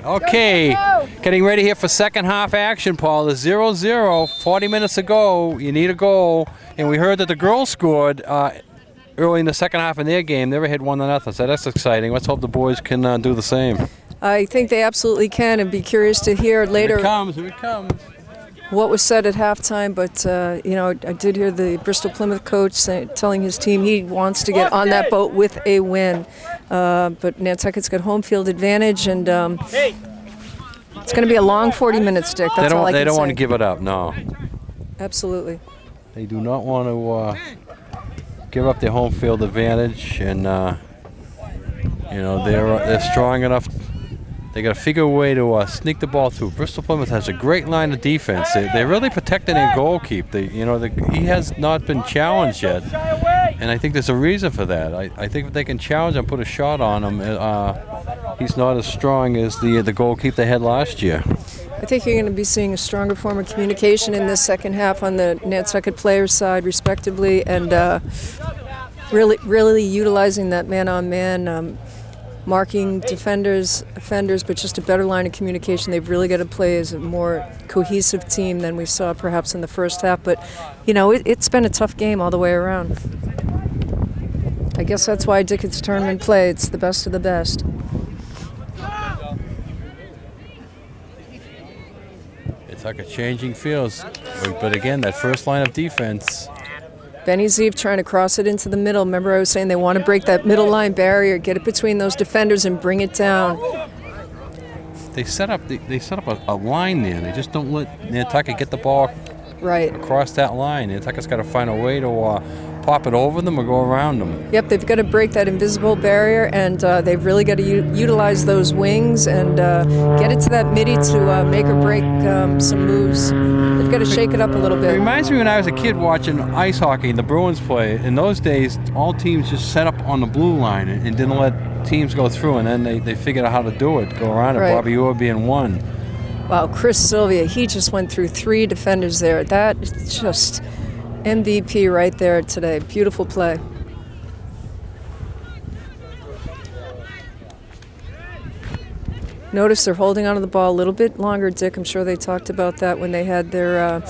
Okay, getting ready here for second half action, Paul. It's 0-0, 40 minutes to go. You need a goal. And we heard that the girls scored early in the second half in their game. They were ahead 1-0, so that's exciting. Let's hope the boys can do the same. I think they absolutely can, and be curious to hear later Here it comes. what was said at halftime. But, I did hear the Bristol Plymouth coach telling his team he wants to get on that boat with a win. But Nantucket's got home field advantage, and it's going to be a long 40 minutes, Dick. That's all I can say. They don't want to give it up, no. Absolutely. They do not want to give up their home field advantage, and they're strong enough. They got to figure a way to sneak the ball through. Bristol Plymouth has a great line of defense. They're really protecting their goalkeeper. He has not been challenged yet, and I think there's a reason for that. I think if they can challenge him, put a shot on him, he's not as strong as the goalkeeper they had last year. I think you're going to be seeing a stronger form of communication in this second half on the Nantucket players' side, respectively, and really utilizing that man-on-man, marking defenders, offenders, but just a better line of communication. They've really got to play as a more cohesive team than we saw perhaps in the first half. But, it's been a tough game all the way around. I guess that's why Dickett's tournament play. It's the best of the best. It's like a changing fields. But again, that first line of defense. Benny Zeev trying to cross it into the middle. Remember I was saying they want to break that middle line barrier, get it between those defenders and bring it down. They set up a line there. They just don't let Nantucket get the ball across that line. Nantucket's got to find a way to pop it over them or go around them. Yep, they've got to break that invisible barrier, and they've really got to utilize those wings and get it to that midi to make or break some moves. They've got to shake it up a little bit. It reminds me when I was a kid watching ice hockey, the Bruins play. In those days, all teams just set up on the blue line and didn't let teams go through, and then they figured out how to do it, go around it. Bobby Orr being one. Wow, Chris Sylvia, he just went through 3 defenders there. That is just MVP right there today. Beautiful play. Notice they're holding onto the ball a little bit longer, Dick. I'm sure they talked about that when they had their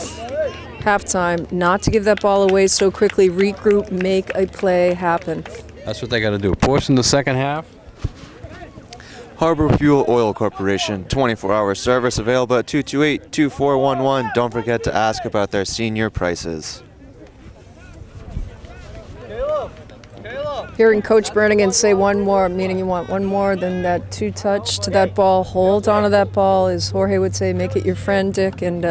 halftime. Not to give that ball away so quickly. Regroup, make a play happen. That's what they got to do. Portion the second half. Harbor Fuel Oil Corporation, 24-hour service available at 228-2411. Don't forget to ask about their senior prices. Hearing Coach Bernigan say one more, meaning you want one more than that 2-touch to that ball. Hold onto that ball, as Jorge would say, make it your friend, Dick. And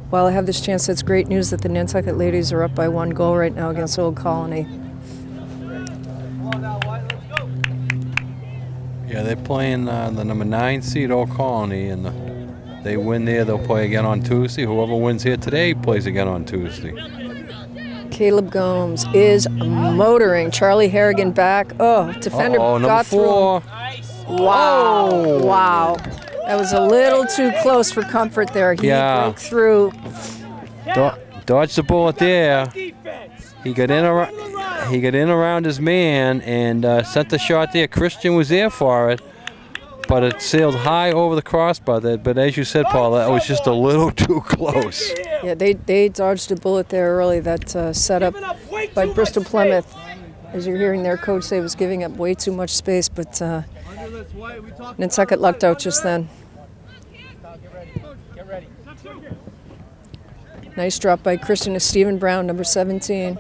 while I have this chance, that's great news that the Nantucket ladies are up by 1 goal right now against Old Colony. Yeah, they're playing the number 9 seed Old Colony, and they win there, they'll play again on Tuesday. Whoever wins here today plays again on Tuesday. Caleb Gomes is motoring. Charlie Harrigan back. Oh, defender got through. Number 4. Wow. Oh. Wow. That was a little too close for comfort there. He broke through. Dodged the bullet there. He got in around his man and sent the shot there. Christian was there for it, but it sailed high over the crossbar. But as you said, Paul, that was just a little too close. Yeah, they dodged a bullet there early. That setup by Bristol Plymouth, as you're hearing their coach say, was giving up way too much space, but Nantucket lucked out just then. Nice drop by Christian to Stephen Brown, number 17.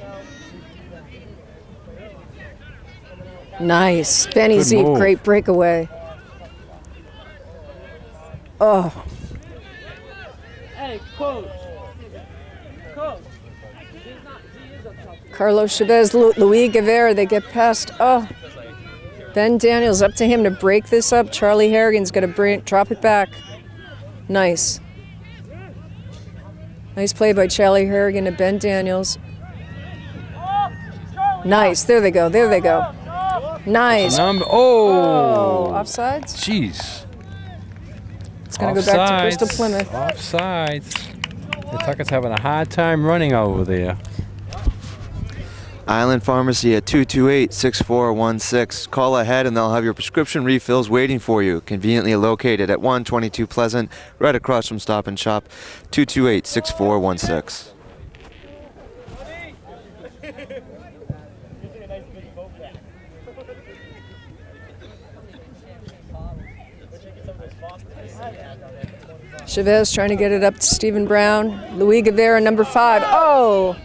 Nice. Benny Zeev, great breakaway. Oh. Hey, coach. Carlos Chavez, Luis Guevara, they get past. Oh. Ben Daniels, up to him to break this up. Charlie Harrigan's got to drop it back. Nice. Nice play by Charlie Harrigan to Ben Daniels. Nice. There they go. There they go. Nice. Oh. Offsides? Jeez. It's going to go back to Bristol Plymouth. Offsides. Nantucket's having a hard time running over there. Island Pharmacy at 228-6416. Call ahead and they'll have your prescription refills waiting for you. Conveniently located at 122 Pleasant, right across from Stop and Shop. 228-6416. Chavez trying to get it up to Stephen Brown. Luis Guevara, number 5. Oh!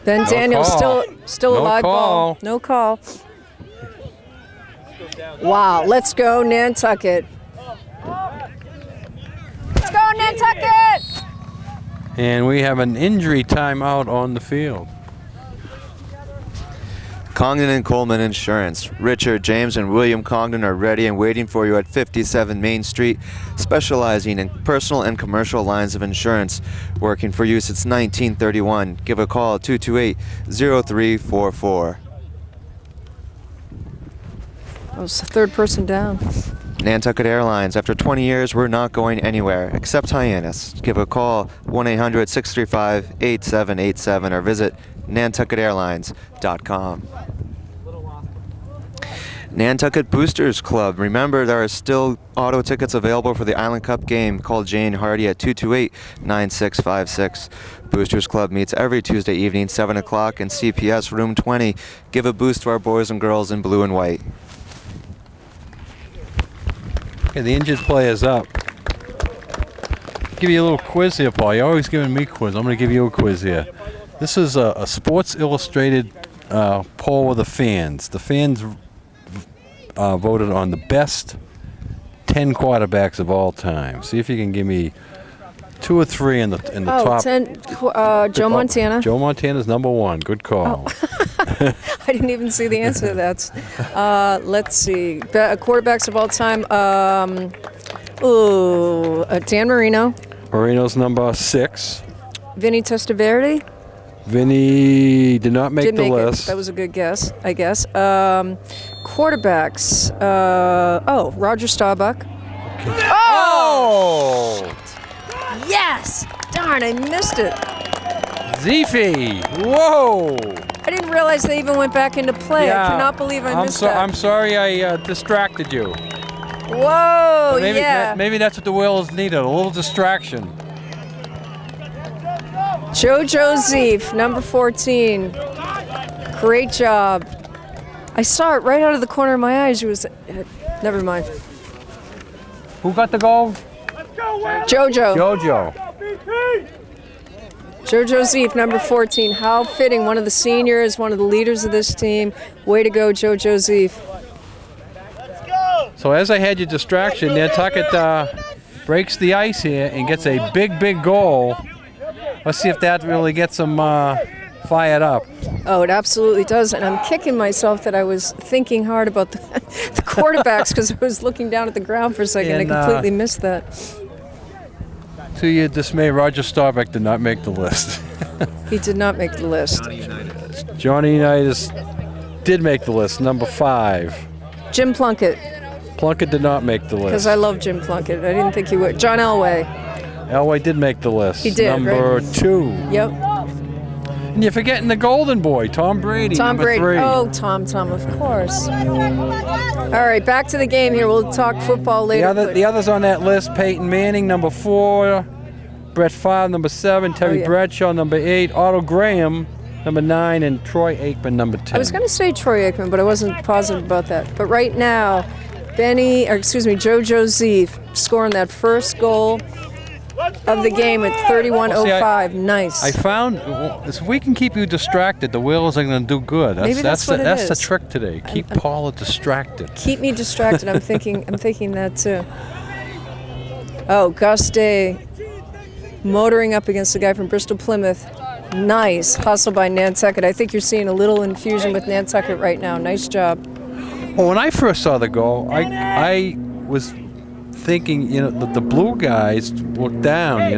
Ben Daniels still a live ball. No call. Wow, let's go Nantucket. Let's go Nantucket! And we have an injury timeout on the field. Congdon and Coleman Insurance. Richard, James, and William Congdon are ready and waiting for you at 57 Main Street, specializing in personal and commercial lines of insurance. Working for you since 1931. Give a call at 228-0344. That was the third person down. Nantucket Airlines. After 20 years, we're not going anywhere, except Hyannis. Give a call, 1-800-635-8787, or visit nantucketairlines.com. Nantucket Boosters Club. Remember, there are still auto tickets available for the Island Cup game. Call Jane Hardy at 228-9656. Boosters Club meets every Tuesday evening, 7 o'clock, in CPS Room 20. Give a boost to our boys and girls in blue and white. Okay, the injured player's up. Give you a little quiz here, Paul. You're always giving me quiz. I'm going to give you a quiz here. This is a Sports Illustrated poll of the fans. The fans voted on the best 10 quarterbacks of all time. See if you can give me 2 or 3 in the top. 10, Joe Montana. Joe Montana's number 1. Good call. I didn't even see the answer to that. Let's see. Quarterbacks of all time. Dan Marino. Marino's number 6. Vinny Testaverde. Vinny did not make the list. That was a good guess, I guess. Quarterbacks. Roger Staubach. Okay. Oh! Yes! Darn, I missed it. Ziffy! Whoa! I didn't realize they even went back into play. Yeah, I cannot believe I missed that. I'm sorry I distracted you. Whoa, Maybe that's what the Whales needed, a little distraction. JoJo Zeef, number 14. Great job. I saw it right out of the corner of my eyes. It was, never mind. Who got the goal? JoJo. JoJo Zeef, number 14. How fitting. One of the seniors, one of the leaders of this team. Way to go, JoJo Zeef. So as I had your distraction, Nantucket breaks the ice here and gets a big goal. Let's see if that really gets them fired up. Oh, it absolutely does. And I'm kicking myself that I was thinking hard about the quarterbacks because I was looking down at the ground for a second. And I completely missed that. To your dismay, Roger Staubach did not make the list. He did not make the list. Johnny Unitas did make the list, number 5. Jim Plunkett. Plunkett did not make the list. Because I love Jim Plunkett. I didn't think he would. John Elway. Elway did make the list. He did, number 2. Yep. And you're forgetting the golden boy, Tom Brady, number 3. Oh, Tom, of course. All right, back to the game here. We'll talk football later. The others on that list, Peyton Manning, number 4. Brett Favre, number 7. Terry Bradshaw, number 8. Otto Graham, number 9. And Troy Aikman, number 10. I was going to say Troy Aikman, but I wasn't positive about that. But right now, JoJo Zeef scoring that first goal of the game at 31:05. Nice. I found if we can keep you distracted, the Whales are going to do good. Maybe that's what it is. That's the trick today. Keep Paula distracted. Keep me distracted. I'm thinking that too. Oh, Gus Day motoring up against the guy from Bristol Plymouth. Nice hustle by Nantucket. I think you're seeing a little infusion with Nantucket right now. Nice job. Well, when I first saw the goal, I was thinking, the blue guys look down.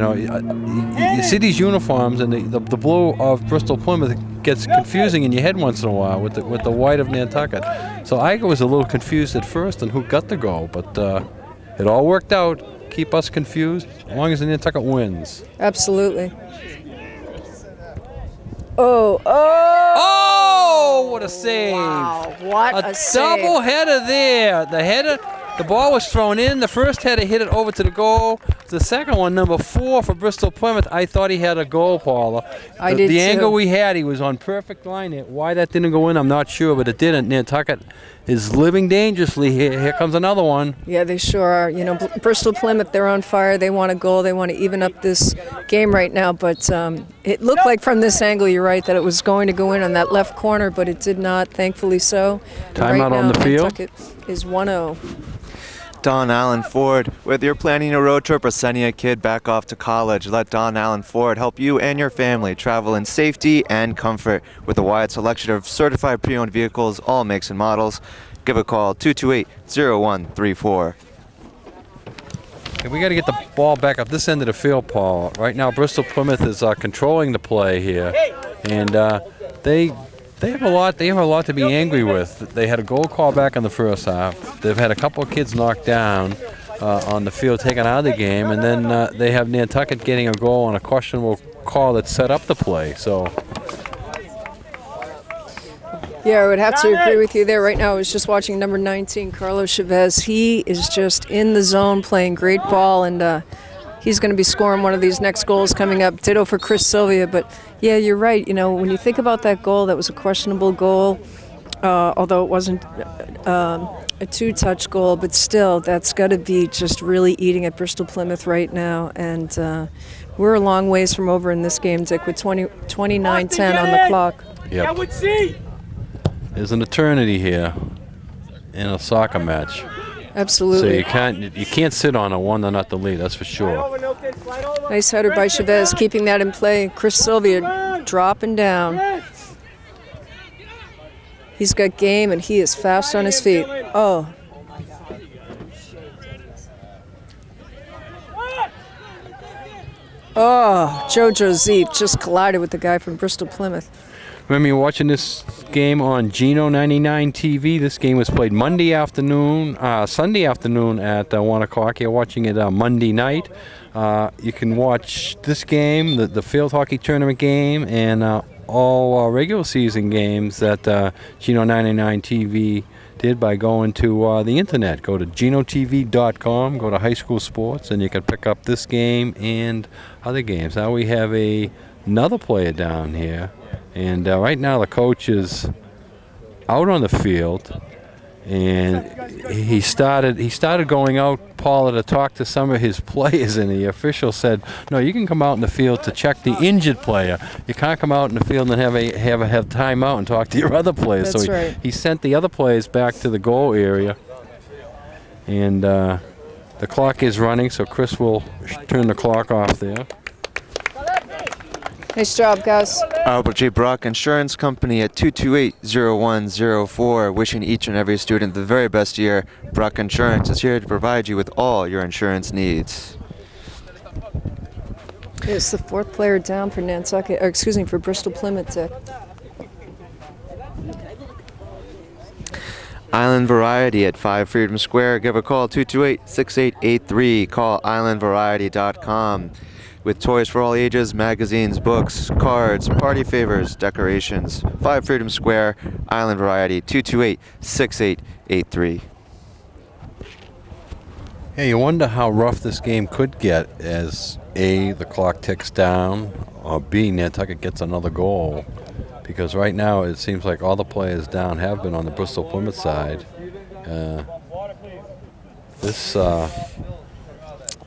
You see these uniforms, and the blue of Bristol Plymouth gets confusing in your head once in a while with the white of Nantucket. So I was a little confused at first on who got the goal, but it all worked out. Keep us confused as long as the Nantucket wins. Absolutely. Oh! Oh, what a save! Wow, what a save. Double header there. The ball was thrown in. The first header hit it over to the goal. The second one, number 4 for Bristol Plymouth, I thought he had a goal, Paula. I did the too. angle we had, he was on perfect line there. Why that didn't go in, I'm not sure, but it didn't. Nantucket is living dangerously. Here comes another one. Yeah, they sure are. You know, Bristol Plymouth, they're on fire. They want a goal. They want to even up this game right now. But it looked like from this angle, you're right, that it was going to go in on that left corner, but it did not, thankfully so. Timeout on the field. Nantucket is 1-0. Don Allen Ford, whether you're planning a road trip or sending a kid back off to college, let Don Allen Ford help you and your family travel in safety and comfort with a wide selection of certified pre-owned vehicles, all makes and models. Give a call, 228-0134. Okay, we got to get the ball back up this end of the field, Paul. Right now, Bristol Plymouth is controlling the play here, and they have a lot. They have a lot to be angry with. They had a goal call back in the first half. They've had a couple of kids knocked down on the field, taken out of the game, and then they have Nantucket getting a goal on a questionable call that set up the play. So. Yeah, I would have to agree with you there. Right now, I was just watching number 19, Carlos Chavez. He is just in the zone playing great ball, and he's going to be scoring one of these next goals coming up. Ditto for Chris Sylvia. But, yeah, you're right. You know, when you think about that goal, that was a questionable goal, although it wasn't a two-touch goal. But still, that's got to be just really eating at Bristol Plymouth right now. And we're a long ways from over in this game, Dick, with 29:10 on the clock. Yep. There's an eternity here in a soccer match. Absolutely. So you can't sit on a 1-0 lead, that's for sure. Nice header by Chavez, keeping that in play. Chris Sylvia dropping down. He's got game and he is fast on his feet. Oh. Oh, Jojo Zeep just collided with the guy from Bristol Plymouth. Remember, you're watching this game on Geno 99 TV. This game was played Sunday afternoon at 1 o'clock. You're watching it Monday night. You can watch this game, the field hockey tournament game, and all regular season games that Geno 99 TV did by going to the internet. Go to genotv.com, go to high school sports, and you can pick up this game and other games. Now we have another player down here. And right now the coach is out on the field, and he started going out, Paula, to talk to some of his players, and the official said, "No, you can come out in the field to check the injured player. You can't come out in the field and have time out and talk to your other players." That's so right. He sent the other players back to the goal area, and the clock is running, so Chris will turn the clock off there. Nice job, guys. Albert J. Brock Insurance Company at 228-0104, wishing each and every student the very best year. Brock Insurance is here to provide you with all your insurance needs. It's the 4th player down for Nantucket, or excuse me, for Bristol Plymouth, Dick. Island Variety at 5 Freedom Square. Give a call, 228-6883. Call islandvariety.com. With toys for all ages, magazines, books, cards, party favors, decorations. 5 Freedom Square, Island Variety, 228-6883. Yeah, you wonder how rough this game could get as A, the clock ticks down, or B, Nantucket gets another goal. Because right now it seems like all the players down have been on the Bristol Plymouth side.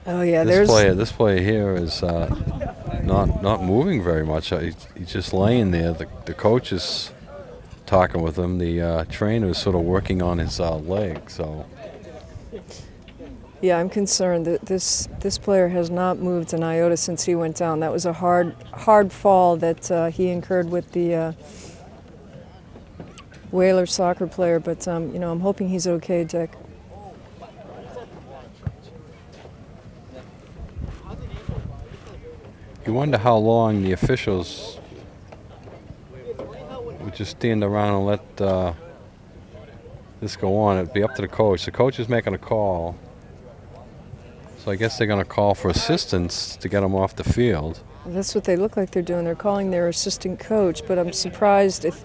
Oh yeah, this player here is not moving very much. He's just laying there. The coach is talking with him. The trainer is sort of working on his leg. So yeah, I'm concerned that this player has not moved an iota since he went down. That was a hard fall that he incurred with the Whaler soccer player. But you know, I'm hoping he's okay, Dick. you wonder how long the officials would just stand around and let this go on. It'd be up to the coach. The coach is making a call. So I guess they're going to call for assistance to get him off the field. That's what they look like they're doing. They're calling their assistant coach, but I'm surprised if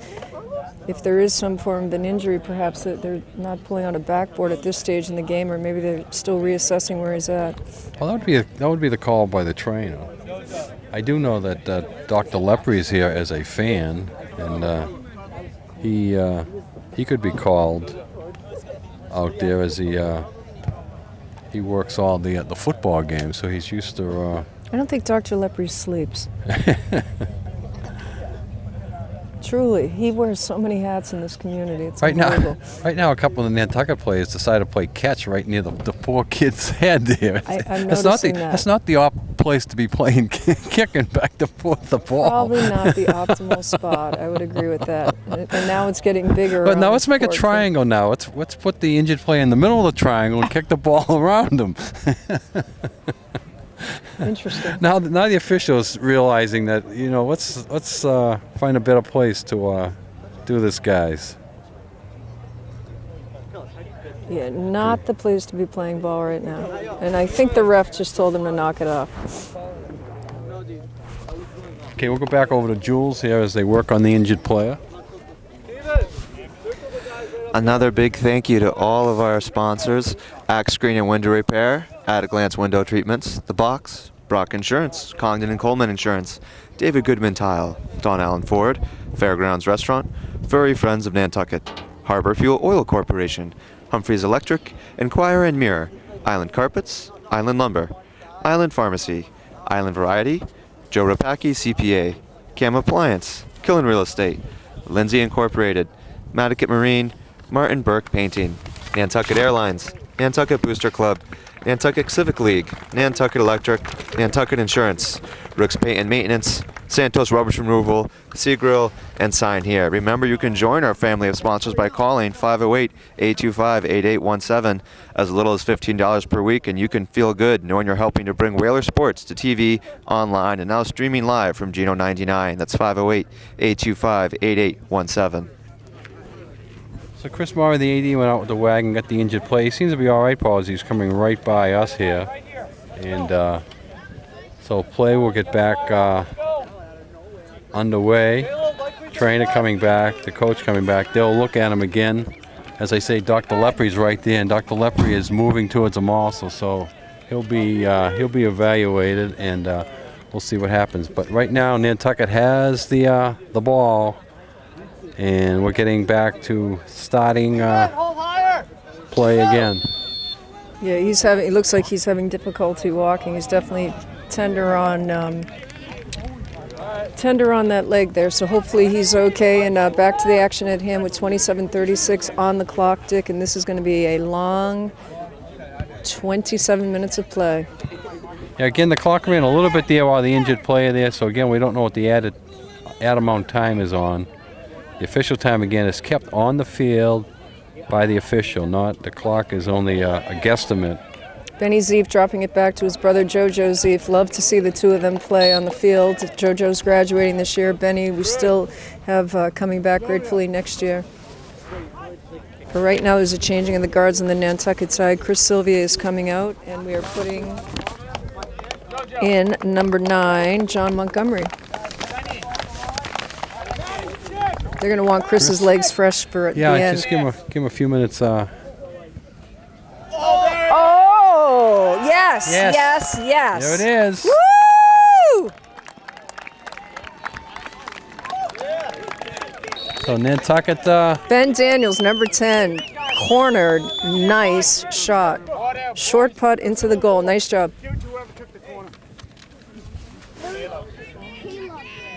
there is some form of an injury, perhaps that they're not pulling on a backboard at this stage in the game, or maybe they're still reassessing where he's at. Well, that would be the call by the trainer. I do know that Dr. Lepre is here as a fan, and he could be called out there as he works all the football games, so he's used to. I don't think Dr. Lepre sleeps. Truly, he wears so many hats in this community. It's unbelievable. Right now, a couple of the Nantucket players decided to play catch right near the poor kid's head there. I'm noticing that. That's not the place to be playing kicking back and forth the ball. Probably not the optimal spot. I would agree with that. And now it's getting bigger. But now let's make a triangle now. Let's put the injured player in the middle of the triangle and kick the ball around him. Interesting. Now the officials realizing that, let's find a better place to do this, guys. Yeah, not the place to be playing ball right now. And I think the ref just told them to knock it off. Okay, we'll go back over to Jules here as they work on the injured player. Another big thank you to all of our sponsors: Axe Screen and Window Repair, At a Glance Window Treatments, The Box, Brock Insurance, Congdon and Coleman Insurance, David Goodman Tile, Don Allen Ford, Fairgrounds Restaurant, Furry Friends of Nantucket, Harbor Fuel Oil Corporation, Humphreys Electric, Enquire and Mirror, Island Carpets, Island Lumber, Island Pharmacy, Island Variety, Joe Rapaki CPA, Cam Appliance, Killen Real Estate, Lindsay Incorporated, Matticat Marine, Martin Burke Painting, Nantucket Airlines, Nantucket Booster Club, Nantucket Civic League, Nantucket Electric, Nantucket Insurance, Rooks Paint and Maintenance, Santos Rubbish Removal, Sea Grill, and Sign Here. Remember, you can join our family of sponsors by calling 508-825-8817 as little as $15 per week, and you can feel good knowing you're helping to bring Whaler sports to TV, online, and now streaming live from Geno 99. That's 508-825-8817. So Chris Murray, the AD, went out with the wagon, got the injured player. He seems to be all right, Paul, as he's coming right by us here. And so play will get back underway. Trainer coming back, the coach coming back. They'll look at him again. As I say, Dr. Lepre's right there, and Dr. Lepre is moving towards him also. So he'll be evaluated, and we'll see what happens. But right now, Nantucket has the ball. And we're getting back to starting play again. Yeah, it looks like he's having difficulty walking. He's definitely tender on that leg there. So hopefully he's okay. And back to the action at hand with 27:36 on the clock, Dick. And this is going to be a long 27 minutes of play. Yeah, again, the clock ran a little bit there while the injured player there. So again, we don't know what the added amount time is on. The official time, again, is kept on the field by the official, not the clock is only a guesstimate. Benny Zeef dropping it back to his brother JoJo Zeef. Love to see the two of them play on the field. JoJo's graduating this year. Benny, we still have coming back gratefully next year. For right now, there's a changing of the guards on the Nantucket side. Chris Sylvia is coming out, and we are putting in number 9, John Montgomery. They're going to want Chris's legs fresh for the end. Yeah, just give him a few minutes. Oh, yes. There it is. Woo! So Nantucket. Ben Daniels, number 10, cornered. Nice shot. Short putt into the goal. Nice job.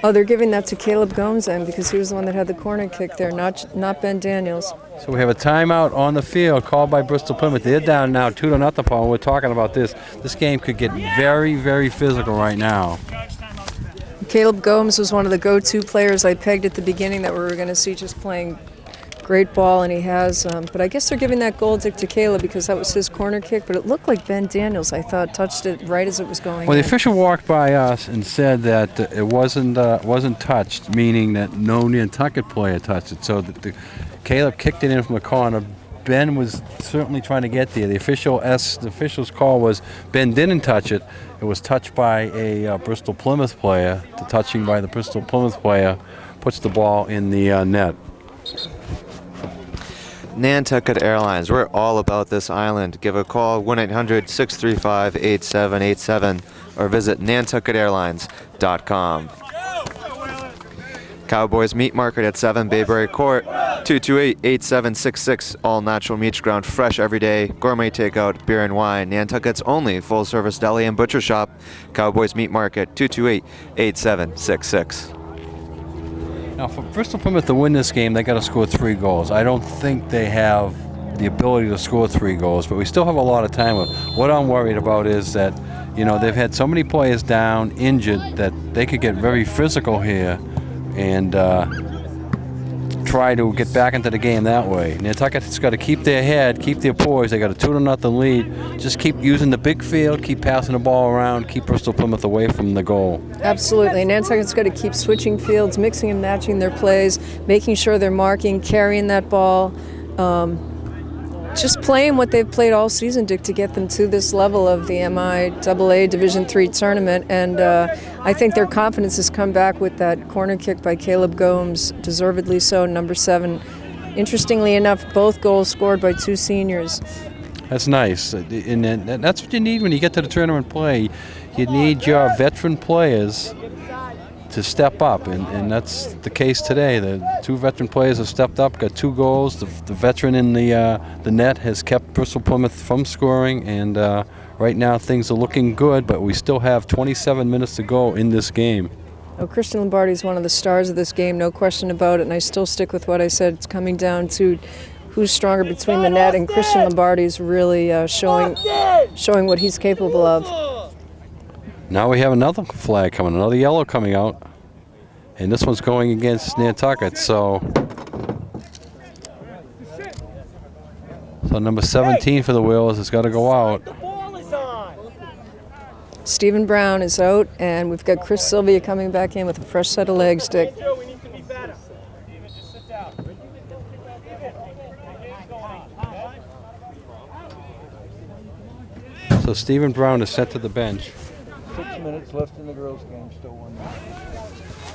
Oh, they're giving that to Caleb Gomes then because he was the one that had the corner kick there, not Ben Daniels. So we have a timeout on the field called by Bristol Plymouth. They're down now 2-0, Paul. We're talking about this. This game could get very, very physical right now. Caleb Gomes was one of the go-to players I pegged at the beginning that we were going to see just playing great ball, and he has. But I guess they're giving that goal to Caleb because that was his corner kick. But it looked like Ben Daniels, I thought, touched it right as it was going. Well, the official walked by us and said that it wasn't touched, meaning that no Nantucket player touched it. So Caleb kicked it in from the corner, Ben was certainly trying to get there. The official's call was Ben didn't touch it. It was touched by a Bristol Plymouth player. The touching by the Bristol Plymouth player puts the ball in the net. Nantucket Airlines, we're all about this island. Give a call, 1-800-635-8787, or visit nantucketairlines.com. Cowboys Meat Market at 7 Bayberry Court, 228-8766. All natural meats ground fresh every day. Gourmet takeout, beer and wine. Nantucket's only full-service deli and butcher shop. Cowboys Meat Market, 228-8766. Now, for Bristol Plymouth to win this game, they got to score 3 goals. I don't think they have the ability to score 3 goals, but we still have a lot of time. What I'm worried about is that, you know, they've had so many players down, injured, that they could get very physical here and try to get back into the game that way. Nantucket's got to keep their head, keep their poise. They got a 2-0 lead. Just keep using the big field, keep passing the ball around, keep Bristol Plymouth away from the goal. Absolutely. Nantucket's got to keep switching fields, mixing and matching their plays, making sure they're marking, carrying that ball. Just playing what they've played all season, Dick, to get them to this level of the MIAA Division III tournament. And I think their confidence has come back with that corner kick by Caleb Gomes, deservedly so, number 7. Interestingly enough, both goals scored by 2 seniors. That's nice. And that's what you need when you get to the tournament play. You need your veteran players to step up, and that's the case today. The 2 veteran players have stepped up, got 2 goals. The veteran in the net has kept Bristol Plymouth from scoring, and right now things are looking good, but we still have 27 minutes to go in this game. Oh, Christian Lombardi is one of the stars of this game, no question about it, and I still stick with what I said. It's coming down to who's stronger between the net, and Christian Lombardi's really showing what he's capable of. Now we have another flag coming, another yellow coming out, and this one's going against Nantucket. So number 17 for the Wheels has got to go out. Stephen Brown is out, and we've got Chris Sylvia coming back in with a fresh set of legs, Dick. So Stephen Brown is sent to the bench. 6 minutes left in the girls' game, still 1-0.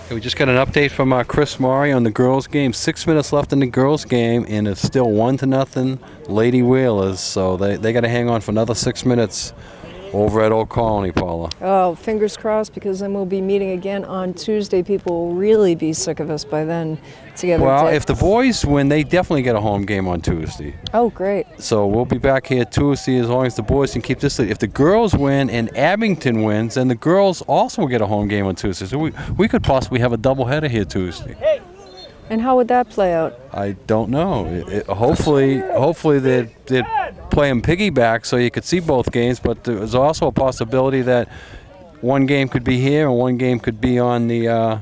Okay, we just got an update from Chris Maury on the girls' game. 6 minutes left in the girls' game, and it's still 1-0 Lady Whalers. So they got to hang on for another 6 minutes over at Old Colony, Paula. Oh, fingers crossed, because then we'll be meeting again on Tuesday. People will really be sick of us by then together. Well, if the boys win, they definitely get a home game on Tuesday. Oh, great. So we'll be back here Tuesday as long as the boys can keep this lead. If the girls win and Abington wins, then the girls also will get a home game on Tuesday. So we could possibly have a doubleheader here Tuesday. And how would that play out? I don't know. Hopefully they'd play them piggyback so you could see both games, but there's also a possibility that one game could be here and one game could be on the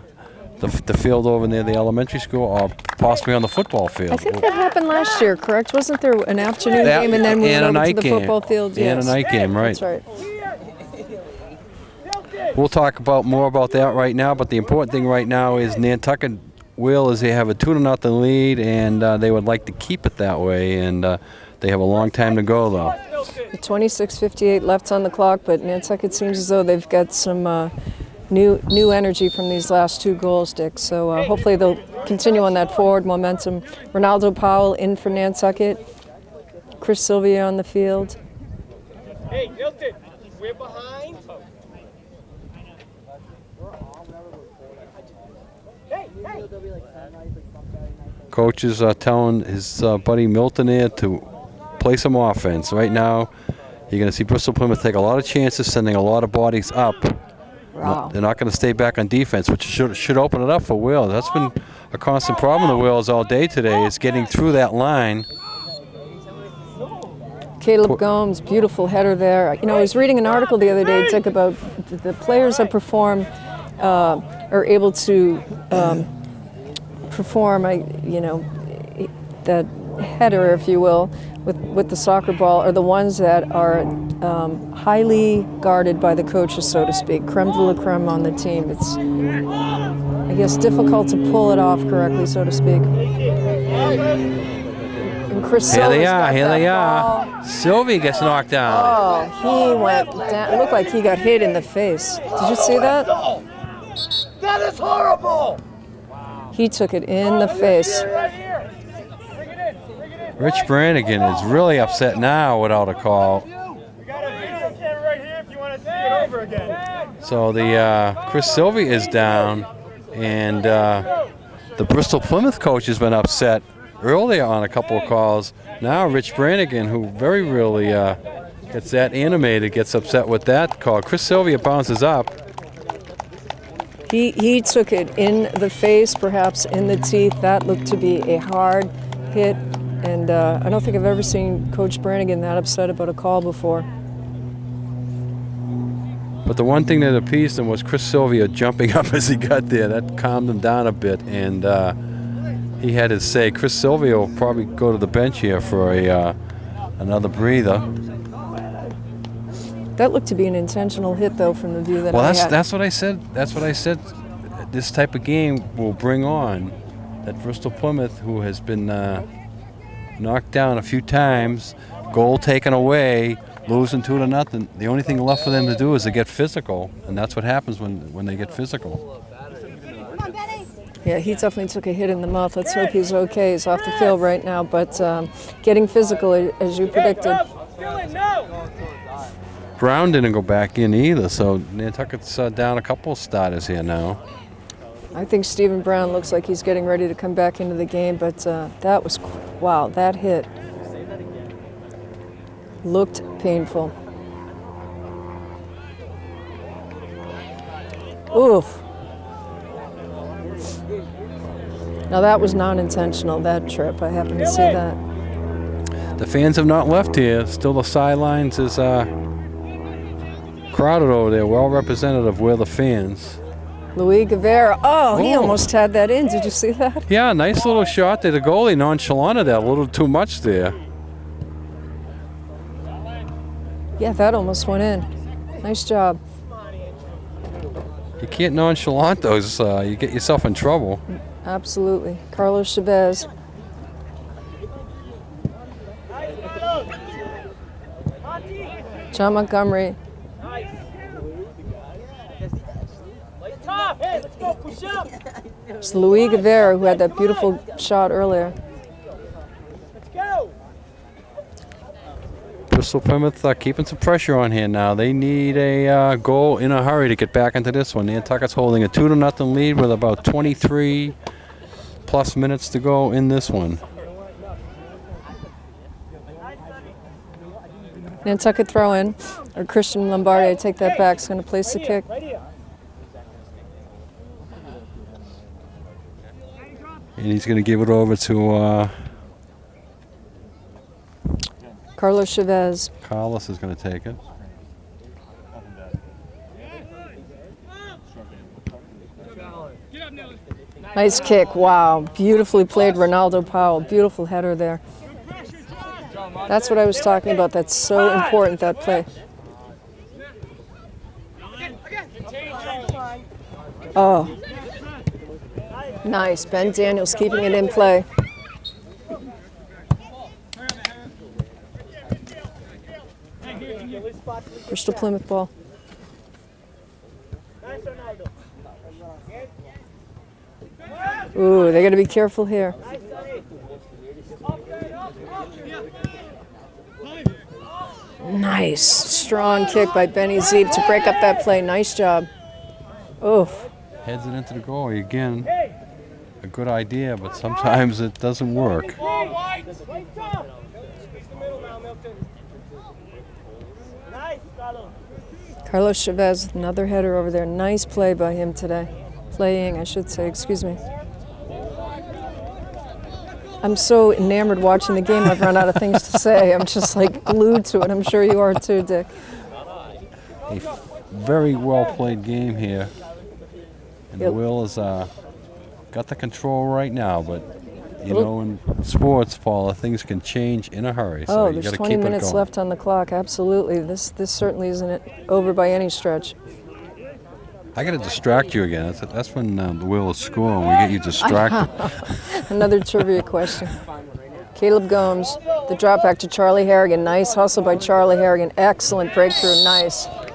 field over near the elementary school, or possibly on the football field. I think that happened last year, correct? Wasn't there an afternoon game and then we went over to the football field? And a night game, right. That's right. We'll talk more about that right now, but the important thing right now is Nantucket Whalers, they have a 2-0 lead, and they would like to keep it that way, and they have a long time to go, though. 26:58 left on the clock, but Nantucket seems as though they've got some new energy from these last 2 goals, Dick. So hopefully they'll continue on that forward momentum. Ronaldo Powell in for Nantucket. Chris Sylvia on the field. Hey, Hilton, we're behind. Coach is telling his buddy Milton there to play some offense. Right now, you're going to see Bristol Plymouth take a lot of chances, sending a lot of bodies up. Wow. They're not going to stay back on defense, which should open it up for Wales. That's been a constant problem with the Wales all day today, is getting through that line. Caleb Gomes, beautiful header there. You know, I was reading an article the other day, Dick, about the players that perform, are able to perform, that header, if you will, with the soccer ball, are the ones that are highly guarded by the coaches, so to speak. Creme de la creme on the team. It's, I guess, difficult to pull it off correctly, so to speak. And Chris Here Silver's they got are. Here that they ball. are. Sylvie gets knocked down. Oh, he went down. It looked like he got hit in the face. Did you see that? That is horrible! He took it in the face. Right here. Bring it in. Bring it in. Rich Brannigan is really upset now without a call. We got a video camera right here if you want to see it over again. So the Chris Sylvie is down, and the Bristol Plymouth coach has been upset earlier on a couple of calls. Now Rich Brannigan, who very rarely gets that animated, gets upset with that call. Chris Sylvia bounces up. He took it in the face, perhaps in the teeth. That looked to be a hard hit, and I don't think I've ever seen Coach Brannigan that upset about a call before. But the one thing that appeased him was Chris Sylvia jumping up as he got there. That calmed him down a bit, and he had to say Chris Sylvia will probably go to the bench here for another breather. That looked to be an intentional hit, though, from the view that I had. That's what I said. That's what I said. This type of game will bring on that Bristol Plymouth, who has been knocked down a few times, goal taken away, losing 2-0. The only thing left for them to do is to get physical, and that's what happens when they get physical. Yeah, he definitely took a hit in the mouth. Let's hope he's okay. He's off the field right now, but getting physical, as you predicted. Brown didn't go back in either, so Nantucket's down a couple of starters here now. I think Stephen Brown looks like he's getting ready to come back into the game, but that was, wow, that hit looked painful. Oof. Now that was non-intentional, that trip. I happened to see that. The fans have not left here. Still the sidelines is crowded over there, well representative where the fans. Louis Guevara, oh, he Oh. almost had that in. Did you see that? Yeah, nice little shot there. The goalie nonchalant that, a little too much there. Yeah, that almost went in. Nice job. You can't nonchalant those, you get yourself in trouble. Absolutely. Carlos Chavez. John Montgomery. Hey, let's go, push up. It's Louis Guevara who had that beautiful shot earlier. Let's go. Bristol Plymouth keeping some pressure on here now. They need a goal in a hurry to get back into this one. Nantucket's holding a 2-0 lead with about 23 plus minutes to go in this one. Nantucket throw in, or Christian Lombardi, I take that back, is going to place the kick. And he's going to give it over to Carlos Chavez. Carlos is going to take it. Nice kick, wow. Beautifully played Ronaldo Powell. Beautiful header there. That's what I was talking about. That's so important, that play. Oh. Nice. Ben Daniels keeping it in play. Bristol Plymouth ball. Ooh, they got to be careful here. Nice. Strong kick by Benny Zeeb to break up that play. Nice job. Oof. Heads it into the goal again. A good idea, but sometimes it doesn't work. Carlos Chavez, another header over there. Nice play by him today. Playing, I should say, excuse me. I'm so enamored watching the game, I've run out of things to say. I'm just like glued to it. I'm sure you are too, Dick. A very well played game here. And the Will has got the control right now, but you know, in sports, Paula, things can change in a hurry. So Oh, you there's gotta 20 keep minutes it going. left on the clock. Absolutely. This certainly isn't over by any stretch. I got to distract you again. That's when the Will is scoring. We get you distracted. Another trivia question. Caleb Gomes, the drop back to Charlie Harrigan. Nice hustle by Charlie Harrigan. Excellent breakthrough. Nice. A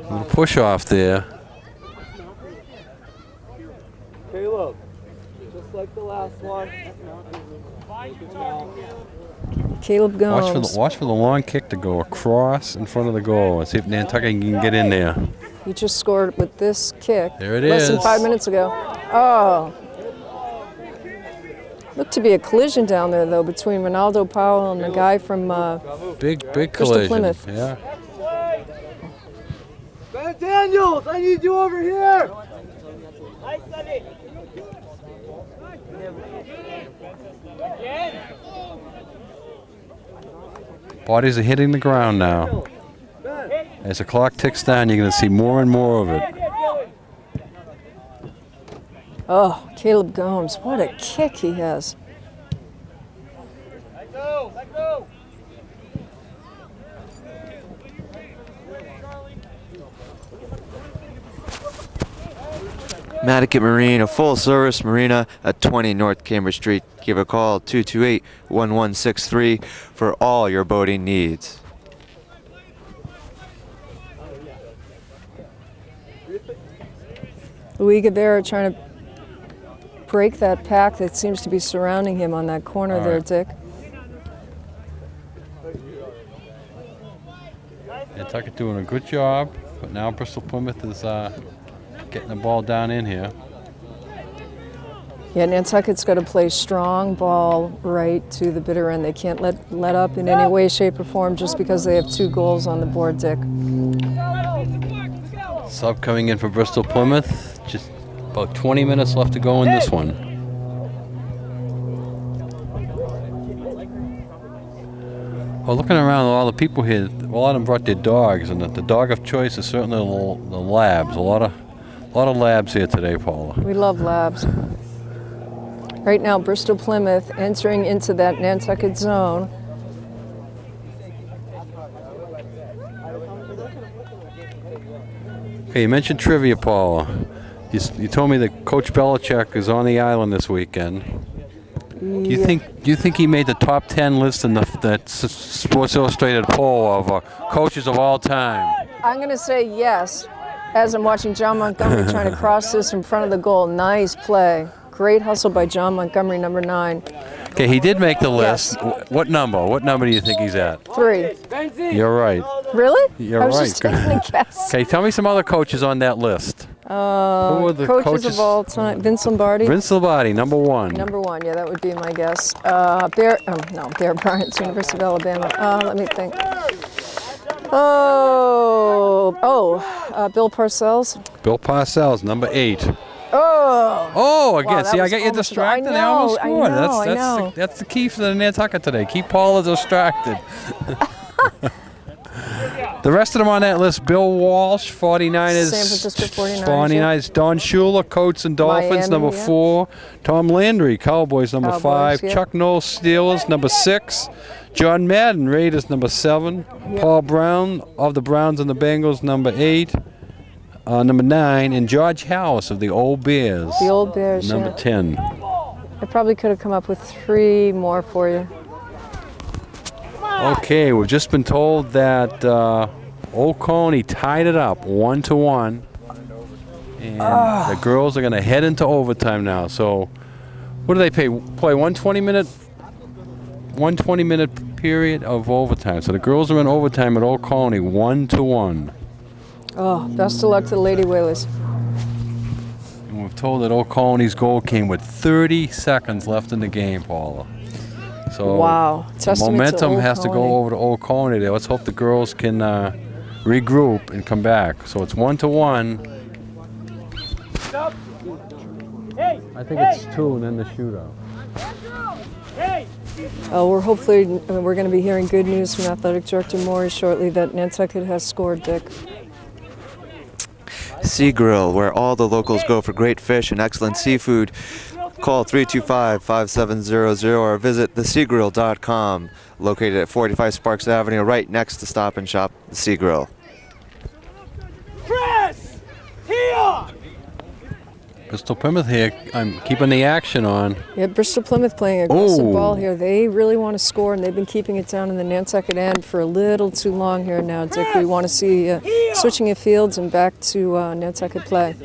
little push off there. Caleb, just like the last one. Caleb Gomes. Watch for the long kick to go across in front of the goal and see if Nantucket can get in there. He just scored with this kick. There it less is. than 5 minutes ago. Oh. Looked to be a collision down there, though, between Ronaldo Powell and the guy from Big Bristol collision. Plymouth. Yeah. Ben Daniels, I need you over here. Nice, Sonny. Bodies are hitting the ground now. As the clock ticks down, you're going to see more and more of it. Oh, Caleb Gomes. What a kick he has. Let go, let go. Matticat Marine, a full-service marina at 20 North Cambridge Street. Give a call 228-1163 for all your boating needs. Louis Guevara trying to break that pack that seems to be surrounding him on that corner All there, right. Dick. Nantucket doing a good job, but now Bristol Plymouth is getting the ball down in here. Yeah, Nantucket's got to play strong ball right to the bitter end. They can't let up in any way, shape, or form just because they have 2 goals on the board, Dick. Sub coming in for Bristol Plymouth. Just about 20 minutes left to go in this one. Well, looking around, all the people here, a lot of them brought their dogs, and the dog of choice is certainly the labs. A lot of labs here today, Paula. We love labs. Right now, Bristol Plymouth entering into that Nantucket zone. Okay, you mentioned trivia, Paula. You told me that Coach Belichick is on the island this weekend. Do you think he made the top 10 list in the Sports Illustrated poll of coaches of all time? I'm going to say yes, as I'm watching John Montgomery trying to cross this in front of the goal. Nice play. Great hustle by John Montgomery, number 9. Okay, he did make the list. Yes. What number? What number do you think he's at? 3. You're right. Really? You're I was right. just taking a guess. Okay, tell me some other coaches on that list. Who are the Coaches of all time. Vince Lombardi. Vince Lombardi, number 1. Number 1, yeah, that would be my guess. Bear Bryant's University of Alabama. Let me think. Bill Parcells. Bill Parcells, number 8. Oh, Again, wow, see, I was got you almost- distracted. I They almost know, scored. I know. That's the key for the Nantucket today. Keep Paula distracted. The rest of them on that list: Bill Walsh, 49ers. San Francisco 49ers, 49ers. Don Shula, Colts and Dolphins, Miami, number yeah. 4. Tom Landry, Cowboys, number Cowboys, 5. yeah. Chuck Noll, Steelers, number 6. John Madden, Raiders, number 7. Yep. Paul Brown of the Browns and the Bengals, number 8. Number 9, and George House of the Old Bears. The Old Bears, Number yeah. 10. I probably could have come up with 3 more for you. Okay, we've just been told that Old Colony tied it up 1-1, and the girls are going to head into overtime now. So, what do they play 1 20-minute period of overtime. So the girls are in overtime at Old Colony 1-1. Oh, best of luck to the Lady Whalers. And we've told that Old Colony's goal came with 30 seconds left in the game, Paula. So Wow. the Testament to momentum Old has to Colony. go over to Old Colony there. Let's hope the girls can regroup and come back. So it's 1-1. I think it's 2 and then the shootout. We're going to be hearing good news from Athletic Director Morey shortly that Nantucket has scored, Dick. Sea Grill, where all the locals go for great fish and excellent seafood. Call 325-5700 or visit theseagrill.com, located at 45 Sparks Avenue, right next to Stop and Shop The Sea Grill. Chris! Here! Bristol Plymouth here. I'm keeping the action on. Yeah, Bristol Plymouth playing aggressive Oh. ball here. They really want to score, and they've been keeping it down in the Nantucket end for a little too long here now, Dick. We want to see switching of fields and back to Nantucket play.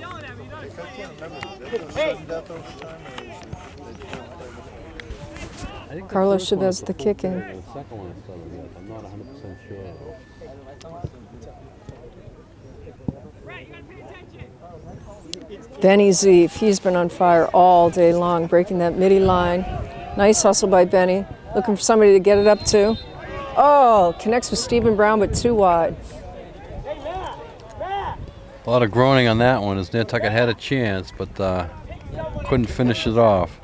Carlos Chavez, the kicking. The second one is I'm not 100% sure. Benny Zeef, he's been on fire all day long, breaking that midi line. Nice hustle by Benny, looking for somebody to get it up to. Oh, connects with Stephen Brown, but too wide. A lot of groaning on that one as Nantucket had a chance, but couldn't finish it off.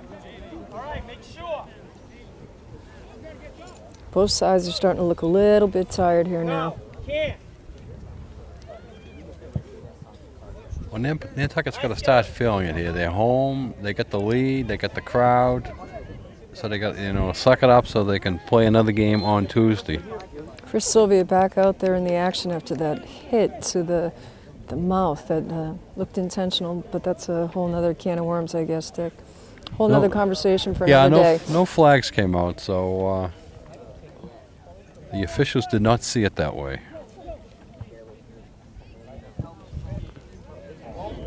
Both sides are starting to look a little bit tired here now. Well, Nantucket's got to start feeling it here. They're home, they got the lead, they got the crowd. So they got, suck it up so they can play another game on Tuesday. Chris Sylvia back out there in the action after that hit to the mouth that looked intentional, but that's a whole nother can of worms, I guess, Dick. Whole nother conversation for another day. No flags came out, so the officials did not see it that way.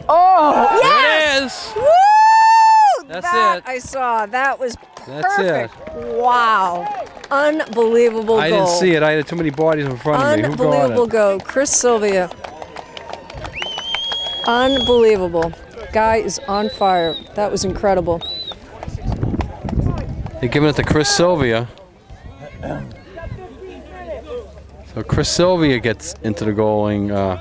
Oh, yes! There it is! Woo! That's that it. I saw. That was That's perfect. Wow. Unbelievable goal. I didn't see it. I had too many bodies in front of me. Who got Unbelievable it? go. Chris Sylvia. Unbelievable. Guy is on fire. That was incredible. They're giving it to Chris Sylvia. So Chris Sylvia gets into the goaling.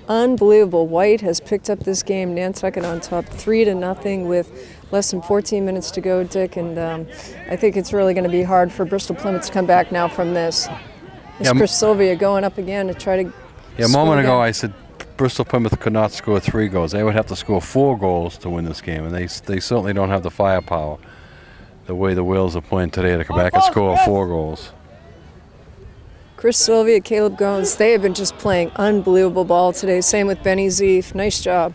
Unbelievable. White has picked up this game. Nantucket on top 3-0 with less than 14 minutes to go, Dick. And I think it's really going to be hard for Bristol Plymouth to come back now from this. It's Chris Sylvia going up again to try to A moment ago I said Bristol Plymouth could not score 3 goals. They would have to score 4 goals to win this game. And they certainly don't have the firepower the way the Wheels are playing today to come back and score 4 goals. Chris Sylvia, Caleb Goins, they have been just playing unbelievable ball today. Same with Benny Zeef. Nice job.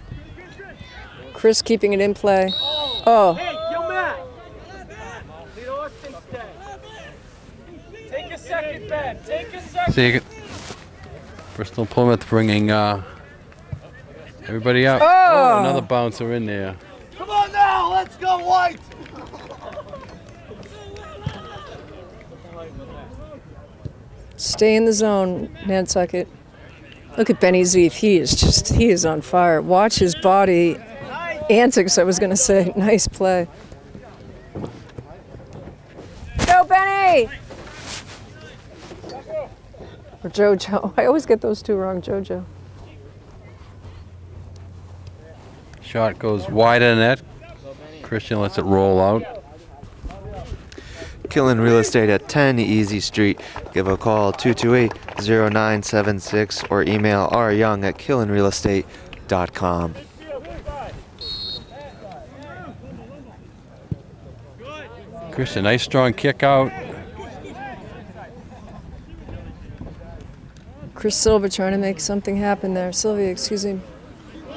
Chris keeping it in play. Oh. Hey, yo, Matt. Take a second, Ben. Take a second. See, Bristol Plymouth bringing everybody up. Oh. Another bouncer in there. Come on now, let's go, White. Stay in the zone, Nantucket. Look at Benny Zeef. He is on fire. Watch his body antics, I was going to say. Nice play. Go, Benny! Or JoJo. I always get those two wrong, JoJo. Shot goes wide of the net. Christian lets it roll out. Killen Real Estate at 10 Easy Street. Give a call 228-0976 or email ryoung@killenrealestate.com. Christian, nice strong kick out. Chris Silva trying to make something happen there. Sylvia, excuse me.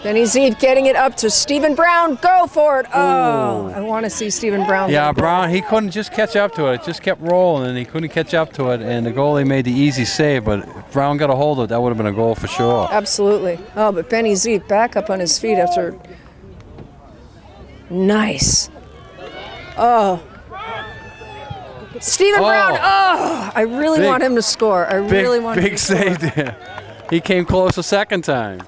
Benny Zeef getting it up to Stephen Brown. Go for it. Oh, I want to see Stephen Brown. Yeah, Brown, he couldn't just catch up to it. It just kept rolling, and he couldn't catch up to it, and the goalie made the easy save, but if Brown got a hold of it, that would have been a goal for sure. Absolutely. Oh, but Benny Zeef back up on his feet after. Nice. Oh. Stephen Brown. Oh, I really want him to score. I really want him to score. Big save there. He came close a second time.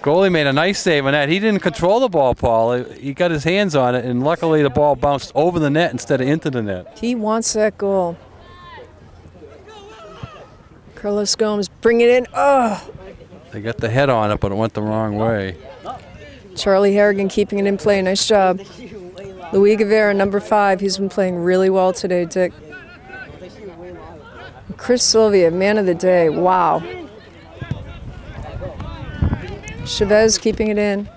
Goalie made a nice save on that. He didn't control the ball, Paul. He got his hands on it, and luckily the ball bounced over the net instead of into the net. He wants that goal. Carlos Gomes bring it in. Oh. They got the head on it, but it went the wrong way. Charlie Harrigan keeping it in play. Nice job. Louis Guevara, number 5. He's been playing really well today, Dick. Chris Sylvia, man of the day. Wow. Chavez keeping it in.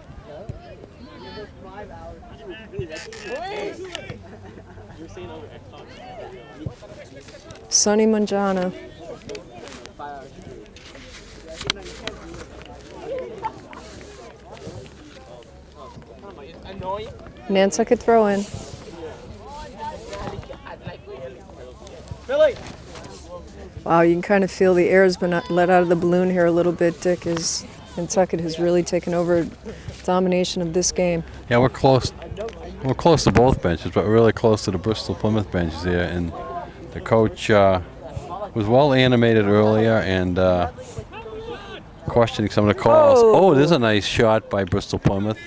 Sonny Mangiana. Nantucket throw in. Billy. Wow, you can kind of feel the air has been let out of the balloon here a little bit, Dick, as Nantucket has really taken over domination of this game. Yeah, we're close. We're close to both benches, but we're really close to the Bristol Plymouth benches here. And the coach was well animated earlier and questioning some of the calls. Oh, there's a nice shot by Bristol Plymouth.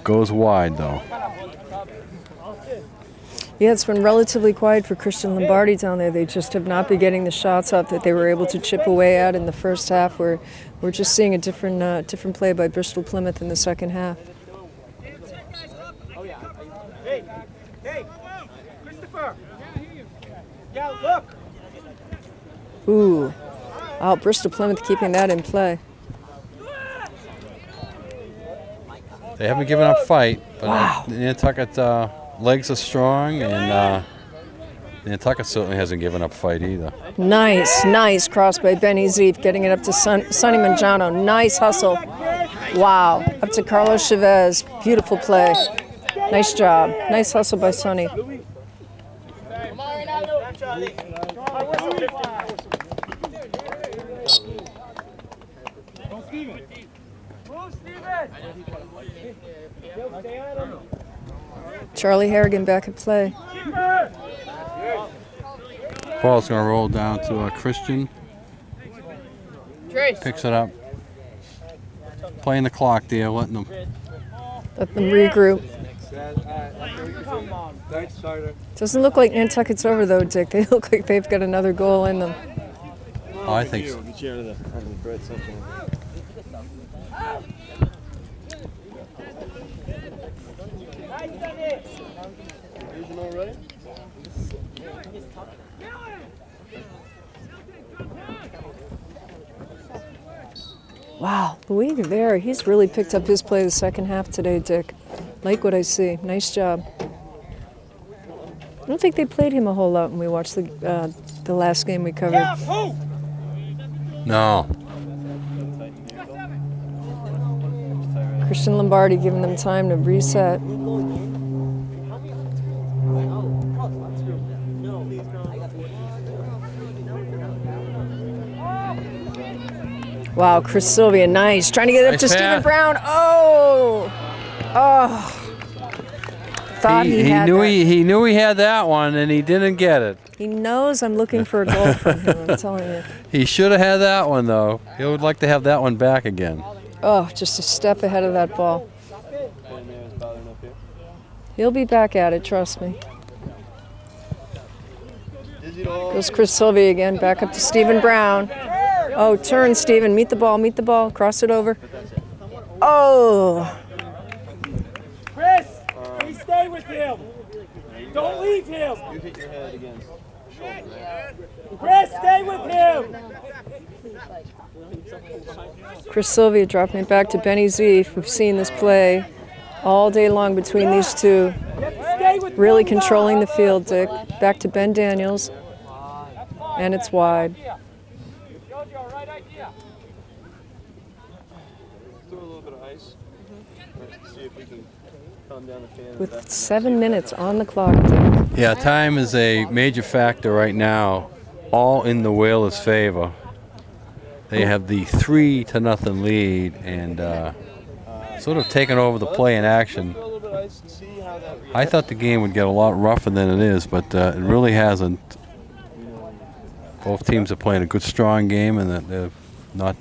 Goes wide, though. Yeah, it's been relatively quiet for Christian Lombardi down there. They just have not been getting the shots up that they were able to chip away at in the first half. We're just seeing a different play by Bristol Plymouth in the second half. Hey, Christopher. Yeah, look. Ooh. Oh, Bristol Plymouth keeping that in play. They haven't given up fight, but Wow. Nantucket legs are strong, and Nantucket certainly hasn't given up fight either. Nice cross by Benny Zeef, getting it up to Sonny Mangiano. Nice hustle. Wow. Up to Carlos Chavez. Beautiful play. Nice job. Nice hustle by Sonny. Charlie Harrigan back at play. Ball's going to roll down to Christian. Picks it up. Playing the clock there, letting them. Let them regroup. Doesn't look like Nantucket's over though, Dick. They look like they've got another goal in them. Oh, I think so. Wow, Louis Rivera, he's really picked up his play the second half today, Dick. Like what I see. Nice job. I don't think they played him a whole lot when we watched the last game we covered. No. Christian Lombardi giving them time to reset. Wow, Chris Sylvia, nice. Trying to get it up to Stephen Brown. Oh! Thought he had knew that. he knew he had that one, and he didn't get it. He knows I'm looking for a goal from him, I'm telling you. He should have had that one, though. He would like to have that one back again. Oh, just a step ahead of that ball. He'll be back at it, trust me. Goes Chris Sylvia again, back up to Stephen Brown. Oh, turn, Stephen, meet the ball, cross it over. Oh! Chris, please stay with him. Don't leave him. You hit your head against the shoulder. Chris, stay with him. Chris Sylvia dropping it back to Benny Zeef. We've seen this play all day long between these two. Really controlling the field, Dick. Back to Ben Daniels. And it's wide. With 7 minutes on the clock, Dick. Yeah, time is a major factor right now, all in the Whalers' favor. They have the 3-0 lead and sort of taken over the play in action. I thought the game would get a lot rougher than it is, but it really hasn't. Both teams are playing a good, strong game, and they're not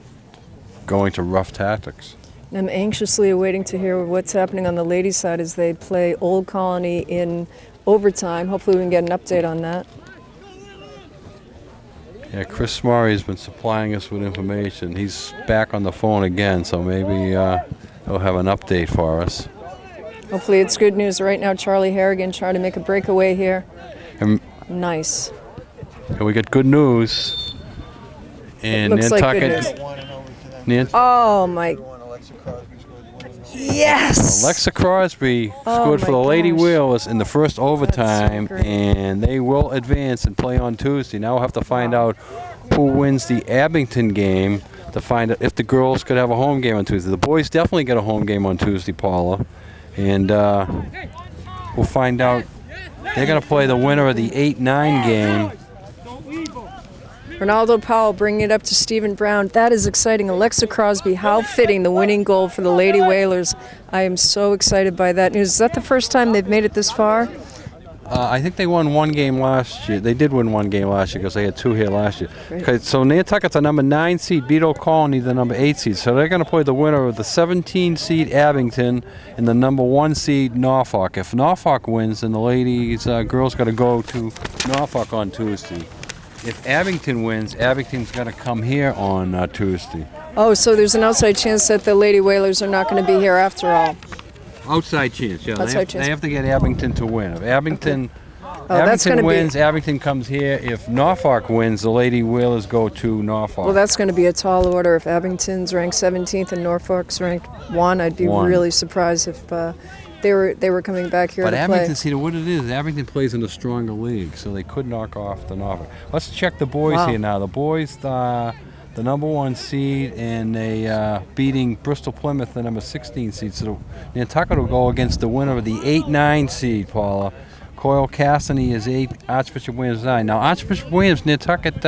going to rough tactics. I'm anxiously awaiting to hear what's happening on the ladies' side as they play Old Colony in overtime. Hopefully we can get an update on that. Yeah, Chris Murray has been supplying us with information. He's back on the phone again, so maybe he'll have an update for us. Hopefully it's good news. Right now, Charlie Harrigan trying to make a breakaway here. Nice. And we got good news. And Looks like good news. Oh, my. Yes! Alexa Crosby scored for the Lady Whalers in the first overtime, and they will advance and play on Tuesday. Now we'll have to find out who wins the Abington game. to find out if the girls could have a home game on Tuesday. The boys definitely get a home game on Tuesday, Paula. And we'll find out. They're going to play the winner of the 8-9 game. Ronaldo Powell bringing it up to Stephen Brown. That is exciting. Alexa Crosby, how fitting, the winning goal for the Lady Whalers. I am so excited by that news. Is that the first time they've made it this far? I think they won one game last year. They did win one game last year because they had 2 here last year. Okay, so Nantucket's a number 9 seed, beat Old Colony, the number 8 seed. So they're going to play the winner of the 17 seed Abington and the number 1 seed Norfolk. If Norfolk wins, then the ladies, girls got to go to Norfolk on Tuesday. If Abington wins, Abington's going to come here on Tuesday. Oh, so there's an outside chance that the Lady Whalers are not going to be here after all. Outside chance, yeah. Outside chance. They have to get Abington to win. If Abington, that's Abington gonna wins, be, Abington comes here. If Norfolk wins, the Lady Whalers go to Norfolk. well, that's going to be a tall order. If Abington's ranked 17th and Norfolk's ranked 1, I'd be really surprised if they were coming back here but to Abington, play. see, what it is, Abington plays in a stronger league, so they could knock off the Norfolk. Let's check the boys here now. The boys, the number 1 seed, and they beating Bristol Plymouth, the number 16 seed. So Nantucket will go against the winner of the 8-9 seed, Paula. Coyle Cassidy is 8, Archbishop Williams 9. Now, Archbishop Williams, Nantucket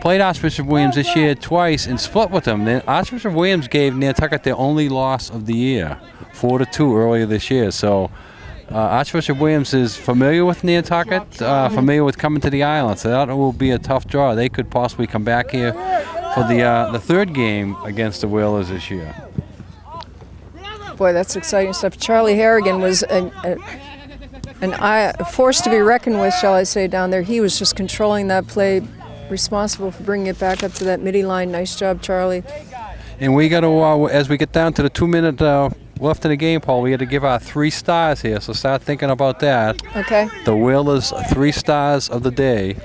played Archbishop Williams this year twice and split with them. Archbishop Williams gave Nantucket their only loss of the year, 4-2 earlier this year. So Archbishop Williams is familiar with Nantucket, familiar with coming to the island. So that will be a tough draw. They could possibly come back here for the 3rd game against the Whalers this year. Boy, that's exciting stuff. Charlie Harrigan was a force to be reckoned with, shall I say, down there. He was just controlling that play, responsible for bringing it back up to that midi line. Nice job, Charlie. And we got to, as we get down to the 2-minute left in the game, Paul, we got to give our 3 stars here. So start thinking about that. Okay. The Whalers 3 stars of the day.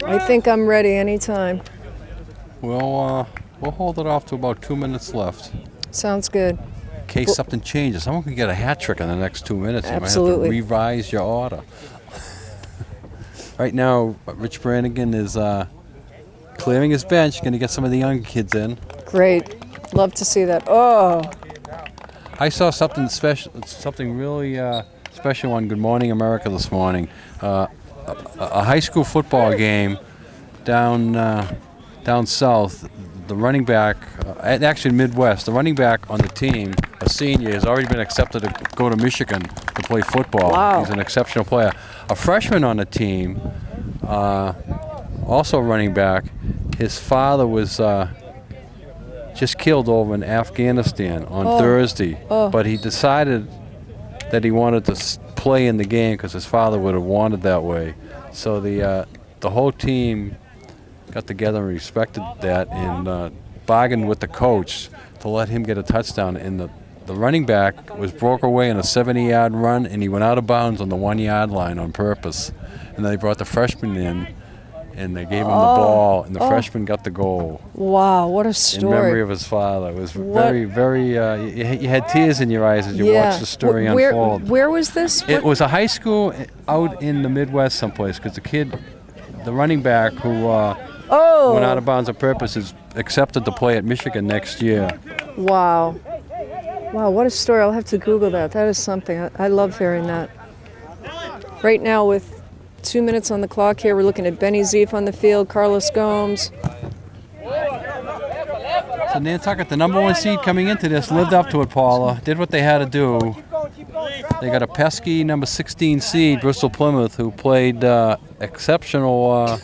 I think I'm ready anytime. We'll hold it off to about 2 minutes left. Sounds good. In case something changes. Someone can get a hat trick in the next 2 minutes. Absolutely. You might have to revise your order. Right now, Rich Brannigan is clearing his bench, going to get some of the young kids in. Great. Love to see that. Oh. I saw something special, something really special on Good Morning America this morning. A high school football game down south. The running back, actually Midwest, the running back on the team, a senior, has already been accepted to go to Michigan to play football. Wow. He's an exceptional player. A freshman on the team, also running back, his father was just killed over in Afghanistan on Thursday, but he decided that he wanted to play in the game because his father would have wanted that way. So the whole team got together and respected that and bargained with the coach to let him get a touchdown. And the running back was broke away in a 70-yard run, and he went out of bounds on the 1-yard line on purpose. And then they brought the freshman in, and they gave him the ball, and the freshman got the goal. Wow, what a story. In memory of his father. It was very, very, you had tears in your eyes as you watched the story unfold. Where was this? It was a high school out in the Midwest someplace, because the running back who went out of bounds on purpose is accepted to play at Michigan next year. Wow. Wow, what a story. I'll have to Google that. That is something. I love hearing that. Right now, with 2 minutes on the clock here, we're looking at Benny Zeef on the field, Carlos Gomes. So Nantucket, the number 1 seed coming into this, lived up to it, Paula. Did what they had to do. They got a pesky number 16 seed, Bristol Plymouth, who played exceptional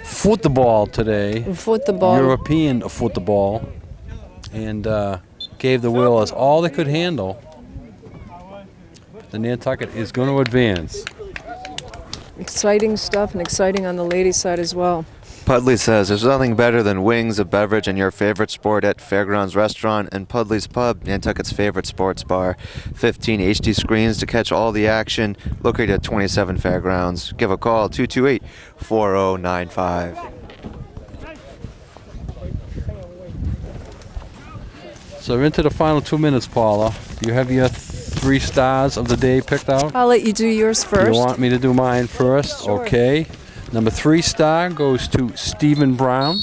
football today. Football. European football. And gave the Whalers all they could handle. The Nantucket is going to advance. Exciting stuff, and exciting on the ladies' side as well. Pudley says there's nothing better than wings, a beverage, and your favorite sport at Fairgrounds Restaurant and Pudley's Pub, Nantucket's favorite sports bar. 15 HD screens to catch all the action. Located at 27 Fairgrounds. Give a call, 228-4095. So we're into the final 2 minutes, Paula. Do you have your 3 stars of the day picked out? I'll let you do yours first. You want me to do mine first? Okay. Number 3 star goes to Stephen Brown.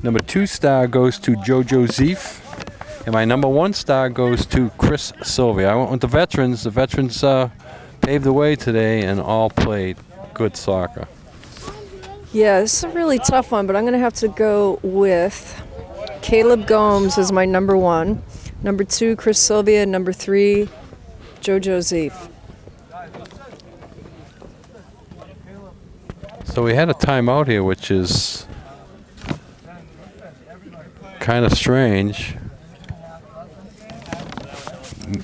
Number 2 star goes to Jojo Zeef. And my number 1 star goes to Chris Sylvia. I went with the veterans. The veterans paved the way today and all played good soccer. Yeah, this is a really tough one, but I'm going to have to go with Caleb Gomes as my number 1. Number 2, Chris Sylvia. Number 3, Jojo Zeef. So we had a timeout here, which is kind of strange.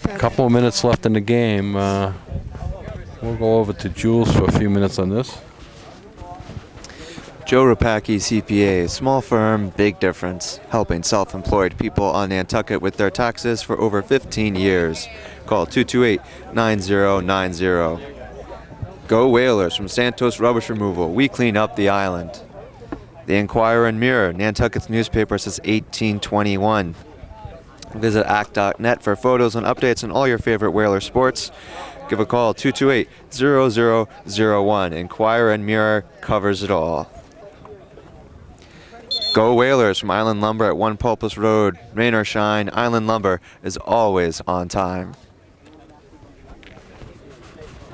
A couple of minutes left in the game. We'll go over to Jules for a few minutes on this. Joe Rapacki, CPA, small firm, big difference, helping self-employed people on Nantucket with their taxes for over 15 years. Call 228-9090. Go Whalers from Santos Rubbish Removal. We clean up the island. The Enquirer and Mirror, Nantucket's newspaper since 1821. Visit act.net for photos and updates on all your favorite Whaler sports. Give a call, 228-0001. Enquirer and Mirror covers it all. Go Whalers from Island Lumber at 1 Pulpus Road. Rain or shine, Island Lumber is always on time.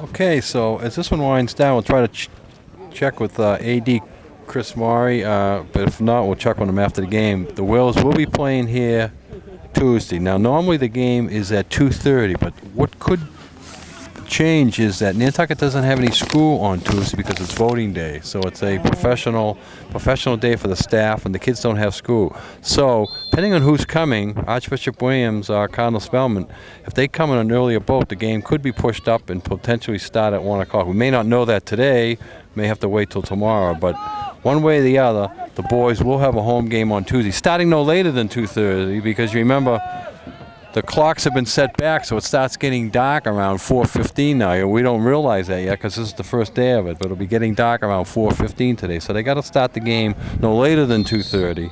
Okay, so as this one winds down, we'll try to check with AD Chris Maury, but if not, we'll check on him after the game. The Whales will be playing here Tuesday. Now, normally the game is at 2:30, but what could change is that Nantucket doesn't have any school on Tuesday because it's voting day. So it's a professional day for the staff, and the kids don't have school. So depending on who's coming, Archbishop Williams or Cardinal Spellman, if they come in an earlier boat, the game could be pushed up and potentially start at 1 o'clock. We may not know that today, may have to wait till tomorrow, but one way or the other, the boys will have a home game on Tuesday, starting no later than 2:30, because you remember the clocks have been set back, so it starts getting dark around 4:15 now. And we don't realize that yet because this is the first day of it, but it'll be getting dark around 4:15 today. So they got to start the game no later than 2:30.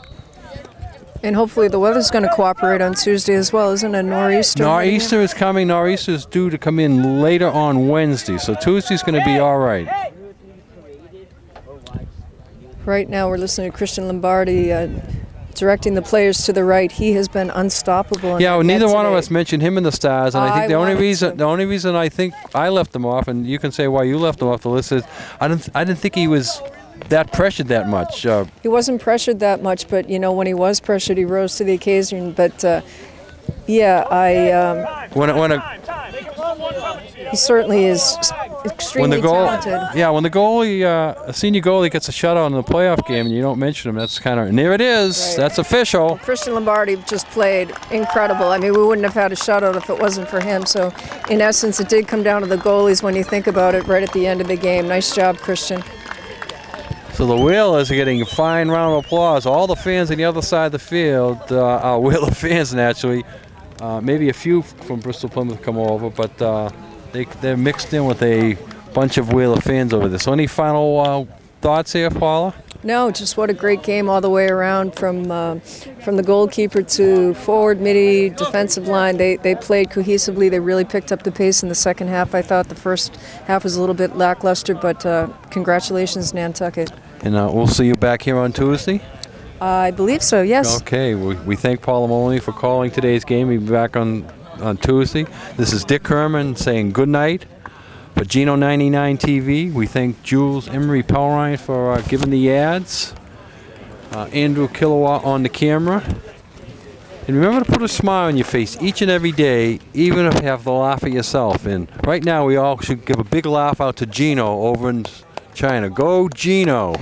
And hopefully the weather's going to cooperate on Tuesday as well, isn't it? Nor'easter. Nor'easter is coming. Nor'easter is due to come in later on Wednesday, so Tuesday's going to be all right. Right now we're listening to Christian Lombardi directing the players to the right. He has been unstoppable. Yeah, well, neither one of today. us mentioned him in the Stars, and I think the only reason I think I left him off, and you can say why you left him off the list, is I didn't think he was that pressured that much. He wasn't pressured that much, but you know, when he was pressured, he rose to the occasion. But yeah, he certainly is extremely talented. Yeah, when the goalie, a senior goalie, gets a shutout in the playoff game and you don't mention him, that's kind of, and there it is. Right. That's official. Christian Lombardi just played incredible. I mean, we wouldn't have had a shutout if it wasn't for him. So, in essence, it did come down to the goalies when you think about it right at the end of the game. Nice job, Christian. So the Whalers are getting a fine round of applause. All the fans on the other side of the field are Whaler fans, naturally. Maybe a few from Bristol Plymouth come over, but they're mixed in with a bunch of Whaler fans over there. So any final thoughts here, Paula? No, just what a great game all the way around from the goalkeeper to forward, midi, defensive line. They played cohesively. They really picked up the pace in the second half. I thought the first half was a little bit lackluster, but congratulations, Nantucket. And we'll see you back here on Tuesday? I believe so, yes. Okay, we thank Paula Maloney for calling today's game. We'll be back on Tuesday. This is Dick Herman saying good night. For Geno 99 TV, we thank Jules Emery Pelrine for giving the ads. Andrew Kilowatt on the camera. And remember to put a smile on your face each and every day, even if you have to laugh at yourself. And right now, we all should give a big laugh out to Geno over in China. Go Geno!